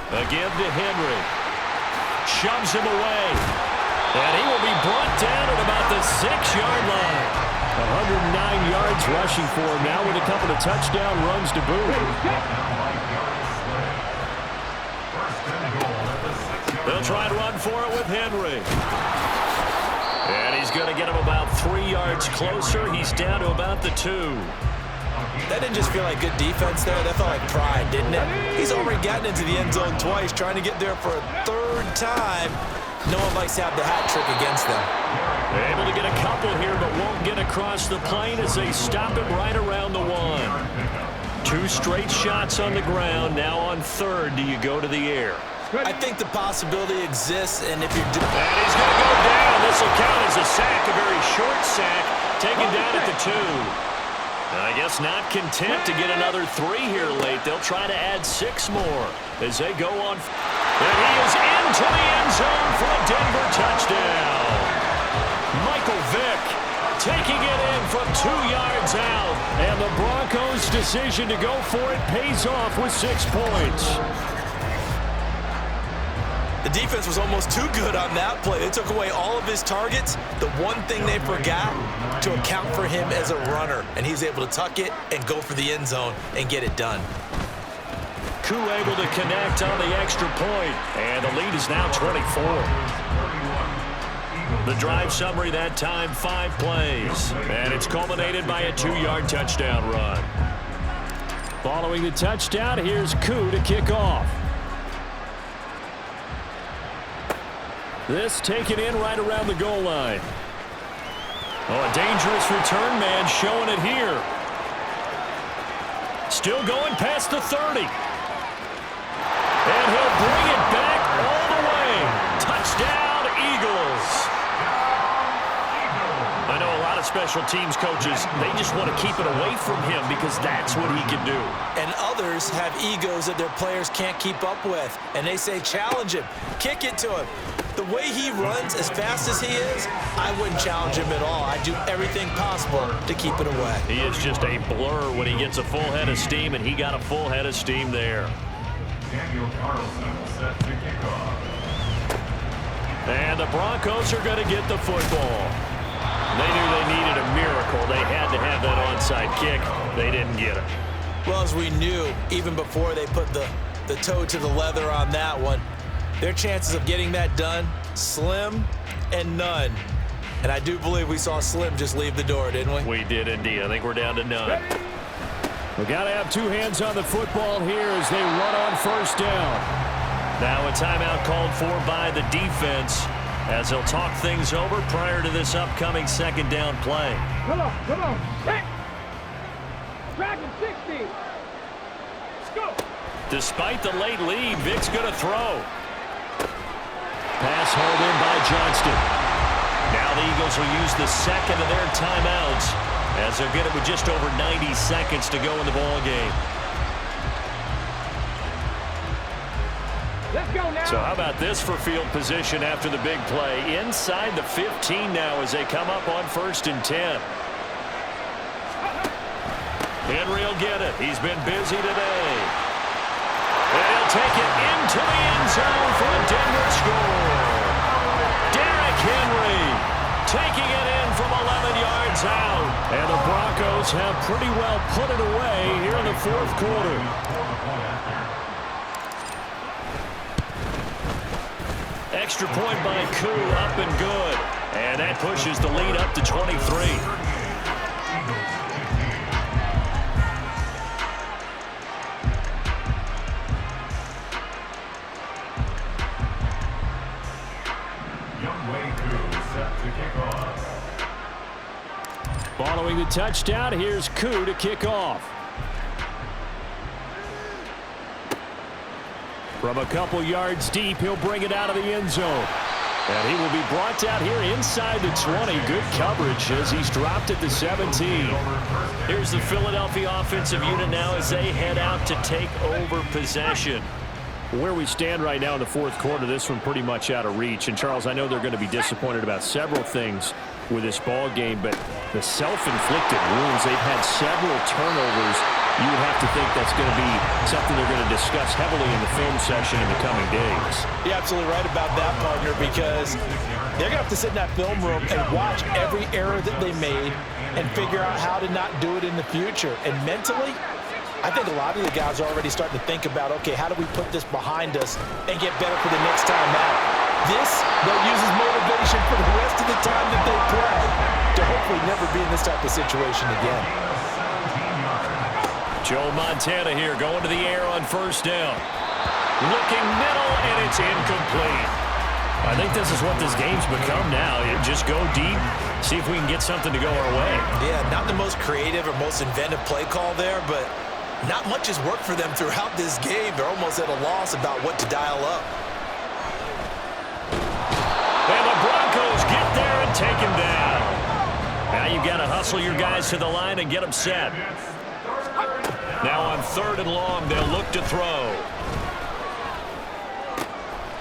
A give to Henry. Shoves him away. And he will be brought down at about the 6-yard line. 109 yards rushing for him now with a couple of touchdown runs to boot. They'll try and run for it with Henry. And he's going to get him about 3 yards closer. He's down to about the 2. That didn't just feel like good defense there. That felt like pride, didn't it? He's already gotten into the end zone twice, trying to get there for a 3rd time. No one likes to have the hat trick against them. They're able to get a couple here, but won't get across the plane as they stop him right around the 1. 2 straight shots on the ground. Now on 3rd, do you go to the air? I think the possibility exists, and if you're... And he's going to go down. This will count as a sack, a very short sack, taken down at the 2. I guess not content to get another 3 here late. They'll try to add 6 more as they go on. And he is into the end zone for a Denver touchdown. Michael Vick taking it in from 2 yards out. And the Broncos' decision to go for it pays off with 6 points. The defense was almost too good on that play. They took away all of his targets. The one thing they forgot, to account for him as a runner. And he's able to tuck it and go for the end zone and get it done. Koo able to connect on the extra point. And the lead is now 24. The drive summary that time, 5 plays. And it's culminated by a 2-yard touchdown run. Following the touchdown, here's Koo to kick off. This taken in right around the goal line. Oh, a dangerous return man showing it here. Still going past the 30. And he'll bring it back all the way. Touchdown, Eagles. I know a lot of special teams coaches, they just want to keep it away from him because that's what he can do. And others have egos that their players can't keep up with. And they say, challenge him, kick it to him. The way he runs, as fast as he is, I wouldn't challenge him at all. I'd do everything possible to keep it away. He is just a blur when he gets a full head of steam, and he got a full head of steam there. And the Broncos are going to get the football. They knew they needed a miracle. They had to have that onside kick. They didn't get it. Well, as we knew, even before they put the toe to the leather on that one, their chances of getting that done, slim and none. And I do believe we saw Slim just leave the door, didn't we? We did indeed. I think we're down to none. We got to have 2 hands on the football here as they run on 1st down. Now a timeout called for by the defense as they'll talk things over prior to this upcoming 2nd down play. Come on. Hit. Dragon 60. Let's go. Despite the late lead, Vic's going to throw. Pass hauled in by Johnston. Now the Eagles will use the 2nd of their timeouts as they'll get it with just over 90 seconds to go in the ball game. Let's go now. So how about this for field position after the big play? Inside the 15 now as they come up on 1st and 10. Henry will get it. He's been busy today. And he'll take it into the end zone for a Denver score. Derrick Henry taking it in from 11 yards out. And the Broncos have pretty well put it away here in the 4th quarter. Extra point by Koo, up and good. And that pushes the lead up to 23. Following the touchdown, here's Koo to kick off. From a couple yards deep, he'll bring it out of the end zone. And he will be brought down here inside the 20. Good coverage as he's dropped at the 17. Here's the Philadelphia offensive unit now as they head out to take over possession. Where we stand right now in the 4th quarter, this one pretty much out of reach. And, Charles, I know they're going to be disappointed about several things with this ball game, but the self-inflicted wounds, they've had several turnovers you would have to think that's going to be something they're going to discuss heavily in the film session in the coming days. You're absolutely right about that, partner, because they're going to have to sit in that film room and watch every error that they made and figure out how to not do it in the future. And mentally, I think a lot of the guys are already starting to think about, okay, how do we put this behind us and get better for the next time out? This, they'll use as motivation for the rest of the time that they play to hopefully never be in this type of situation again. Joe Montana here going to the air on first down. Looking middle, and it's incomplete. I think this is what this game's become now. You just go deep, see if we can get something to go our way. Yeah, not the most creative or most inventive play call there, but not much has worked for them throughout this game. They're almost at a loss about what to dial up. And the Broncos get there and take him down. Now you've got to hustle your guys to the line and get them set. Now on 3rd and long, they'll look to throw.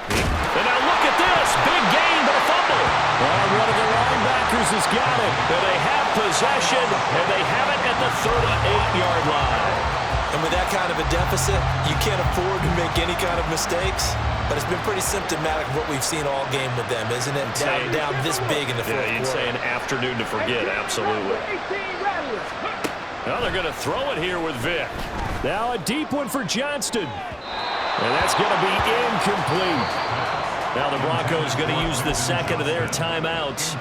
And now look at this. Big gain, but a fumble. And one of the linebackers has got it. And they have possession, and they have it at the 38-yard line. And with that kind of a deficit, you can't afford to make any kind of mistakes. But it's been pretty symptomatic of what we've seen all game with them, isn't it? Down this big in the fourth quarter. Yeah, you'd say an afternoon to forget, absolutely. Now they're going to throw it here with Vick. Now a deep one for Johnston. And that's going to be incomplete. Now the Broncos going to use the second of their timeouts.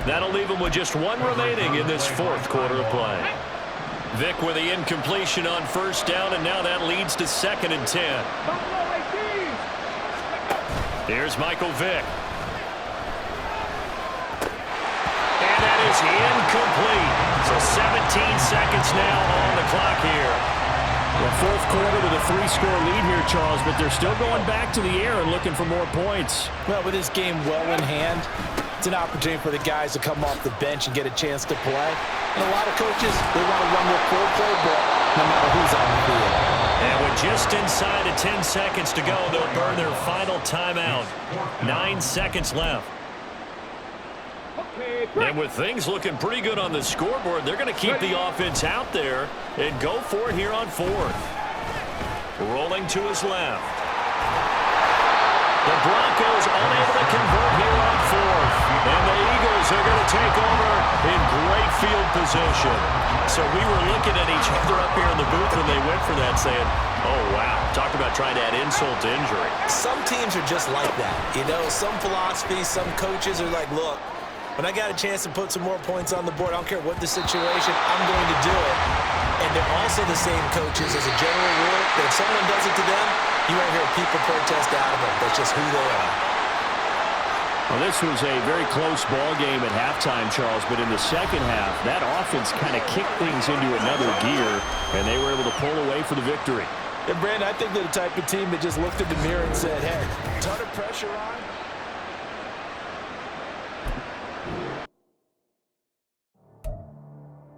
That'll leave them with just one remaining in this fourth quarter of play. Vick with the incompletion on first down, and now that leads to 2nd and 10. Here's Michael Vick. And that is incomplete. So 17 seconds now on the clock here. The fourth quarter with a 3-score lead here, Charles, but they're still going back to the air and looking for more points. Well, with this game well in hand, it's an opportunity for the guys to come off the bench and get a chance to play. And a lot of coaches, they want to run their full playbook no matter who's on the field. And with just inside of 10 seconds to go, they'll burn their final timeout. 9 seconds left. And with things looking pretty good on the scoreboard, they're going to keep the offense out there and go for it here on 4th. Rolling to his left. The Broncos unable to convert here on 4th. And the Eagles are going to take over in great field position. So we were looking at each other up here in the booth when they went for that saying, oh, wow, talk about trying to add insult to injury. Some teams are just like that. You know, some philosophies, some coaches are like, look, when I got a chance to put some more points on the board, I don't care what the situation, I'm going to do it. And they're also the same coaches as a general rule that if someone does it to them, you won't hear people protest out of them. That's just who they are. Well, this was a very close ball game at halftime, Charles, but in the second half, that offense kind of kicked things into another gear, and they were able to pull away for the victory. And, Brandon, I think they're the type of team that just looked in the mirror and said, hey, ton of pressure on,